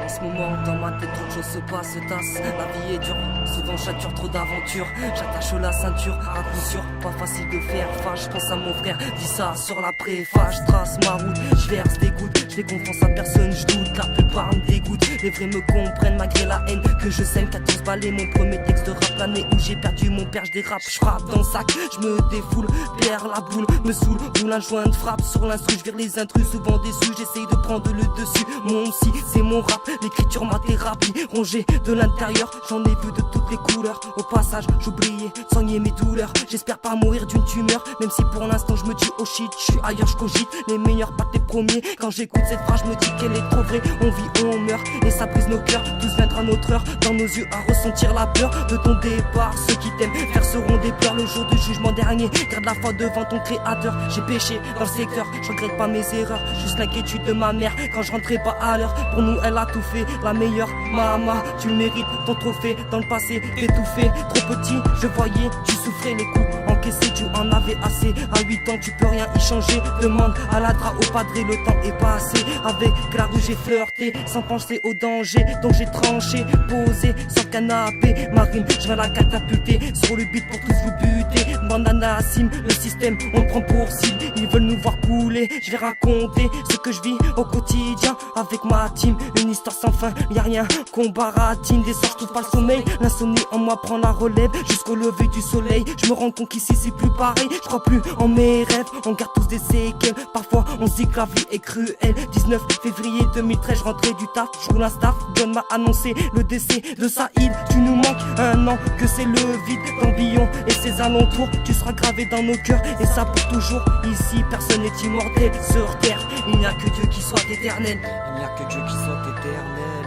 En ce moment dans ma tête trop de choses se passent, tasse. La vie est dure, souvent j'attire trop d'aventures. J'attache la ceinture, à coup sûr, pas facile de faire face. Je pense à mon frère, dis ça sur la préface. Je trace ma route, je verse des gouttes. Je fais confiance à personne, je doute, la plupart me dégoûtent. Les vrais me comprennent malgré la haine que je sème. 14 balais, mon premier texte de rap, l'année où j'ai perdu mon père, je dérape. Je frappe dans le sac, je me défoule, perds la boule, me saoule, roule un joint de frappe sur l'instru, je vire les intrus, souvent déçus, j'essaye de prendre le dessus. Mon psy, c'est mon rap, l'écriture ma thérapie, rongée de l'intérieur, j'en ai vu de toutes les couleurs. Au passage, j'oubliais, soigner mes douleurs. J'espère pas mourir d'une tumeur, même si pour l'instant je me dis oh shit, je suis ailleurs, je cogite. Les meilleurs pas les premiers, quand j'écoute cette phrase, je me dis qu'elle est trop vraie. On vit, on meurt, et ça brise nos cœurs, tous viendra notre heure, dans nos yeux à ressentir la peur de ton départ. Ceux qui t'aiment verseront des pleurs le jour du jugement dernier. Garde la foi devant ton créateur. J'ai péché dans le secteur, je regrette pas mes erreurs, juste l'inquiétude de ma mère quand je rentrais pas à l'heure. Pour nous elle a tout fait, la meilleure maman. Tu mérites ton trophée, dans le passé t'es tout fait. Trop petit, je voyais, tu souffrais les coups encaissés, tu en avais assez. À 8 ans tu peux rien y changer, demande à l'adra au padré, le temps est passé. Avec la rue j'ai flirté, sans penser au danger, donc j'ai tranché, posé sur le canapé. Marine, je vais la catapulter sur le beat pour tous vous buter. Bandana sim, le système on prend pour cible, ils veulent nous voir couler. Je vais raconter ce que je vis au quotidien avec ma team, une histoire sans fin, y'a rien qu'on baratine. Des soirs je trouve pas le sommeil, l'insomnie en moi prend la relève jusqu'au lever du soleil. Je me rends compte qu'ici c'est plus pareil, je crois plus en mes rêves, on garde tous des séquelles. Parfois on se dit que la vie est cruelle. 19 février 2013, je rentrais du taf, je roule un staff. John m'a annoncé le décès de Saïd. Tu nous manques un an, que c'est le vide d'Ambillon et ses alentours. Tu seras gravé dans nos cœurs et ça pour toujours. Ici personne n'est immortel sur terre, il n'y a que Dieu qui soit éternel. Il n'y a que Dieu qui soit éternel.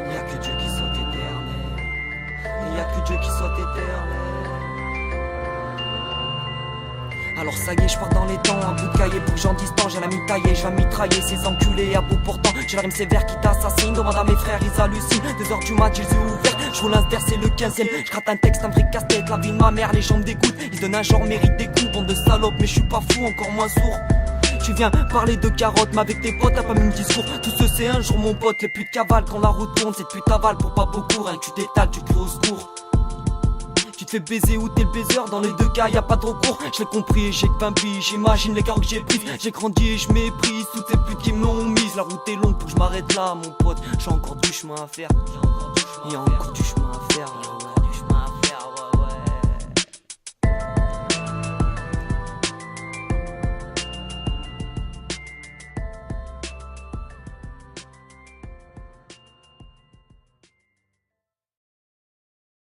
Il n'y a que Dieu qui soit éternel. Il n'y a que Dieu qui soit éternel. Alors ça y est, je pars dans les temps, un bout de cahier pour que j'en dise tant. J'ai la mi-taillée, je vais mitrailler ces enculés à bout portant. J'ai la rime sévère qui t'assassine, demande à mes frères, ils hallucinent. 2h du mat, j'ai les yeux ouverts, je roule un verre, c'est le 15ème. Je gratte un texte, un vrai casse-tête, la vie de ma mère, les gens me dégoûtent. Ils donnent un genre, mérite des coups, bande de salopes, mais je suis pas fou, encore moins sourd. Tu viens parler de carottes, mais avec tes potes t'as pas même discours. Tout ce c'est un jour mon pote, les putes cavalent quand la route tourne. Cette pute avale pour pas beaucoup, rien que tu t'étales, tu cries au secours. Tu te fais baiser ou t'es le baiser, dans les deux cas y'a pas de recours. Je l'ai compris, j'ai que 20 piges, j'imagine les carottes que j'ai prises. J'ai grandi et je méprise toutes ces putes qui m'ont mise. La route est longue, faut que je m'arrête là mon pote, j'ai encore du chemin à faire. Y'a encore du chemin à faire.